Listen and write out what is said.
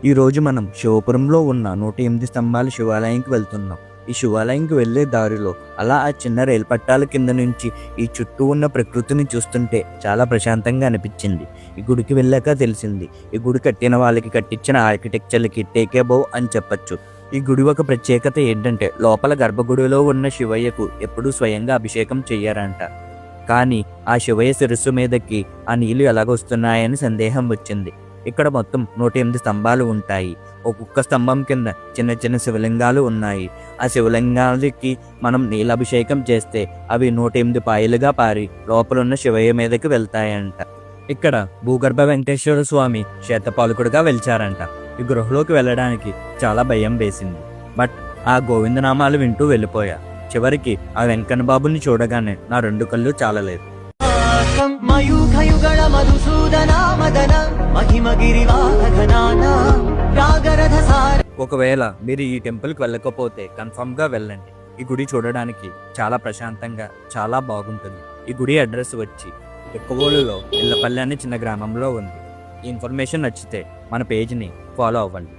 ఈరోజు మనం శివపురంలో ఉన్న 108 స్తంభాల శివాలయంకి వెళ్తున్నాం. ఈ శివాలయంకి వెళ్ళే దారిలో అలా ఆ చిన్న రైలు పట్టాల కింద నుంచి ఈ చుట్టూ ఉన్న ప్రకృతిని చూస్తుంటే చాలా ప్రశాంతంగా అనిపించింది. ఈ గుడికి వెళ్ళాక తెలిసింది, ఈ గుడి కట్టిన వాళ్ళకి కట్టించిన ఆర్కిటెక్చర్లకి టేక్ అబౌవ్ అని చెప్పచ్చు. ఈ గుడి ఒక ప్రత్యేకత ఏంటంటే లోపల గర్భగుడిలో ఉన్న శివయ్యకు ఎప్పుడూ స్వయంగా అభిషేకం చెయ్యారంట. కానీ ఆ శివయ్య శిరస్సు మీదకి ఆ నీళ్లు ఎలాగొస్తున్నాయని సందేహం వచ్చింది. ఇక్కడ మొత్తం 108 స్తంభాలు ఉంటాయి. ఒక్కొక్క స్తంభం కింద చిన్న చిన్న శివలింగాలు ఉన్నాయి. ఆ శివలింగాలకి మనం నీళ్ళభిషేకం చేస్తే అవి 108 పాయలుగా పారి లోపలున్న శివయ్య మీదకి వెళ్తాయంట. ఇక్కడ భూగర్భ వెంకటేశ్వర స్వామి క్షేత్రపాలకుడుగా వెలిచారంట. ఈ గృహలోకి వెళ్ళడానికి చాలా భయం వేసింది. బట్ ఆ గోవిందనామాలు వింటూ వెళ్ళిపోయా. చివరికి ఆ వెంకన్న బాబుని చూడగానే నా 2 కళ్ళు చాలలేదు. ఒకవేళ మీరు ఈ టెంపుల్కి వెళ్ళకపోతే కన్ఫర్మ్గా వెళ్ళండి. ఈ గుడి చూడడానికి చాలా ప్రశాంతంగా చాలా బాగుంటుంది. ఈ గుడి అడ్రస్ వచ్చి ఎక్కువోలులో ఇళ్ళపల్లి అనే చిన్న గ్రామంలో ఉంది. ఈ ఇన్ఫర్మేషన్ నచ్చితే మన పేజ్ని ఫాలో అవ్వండి.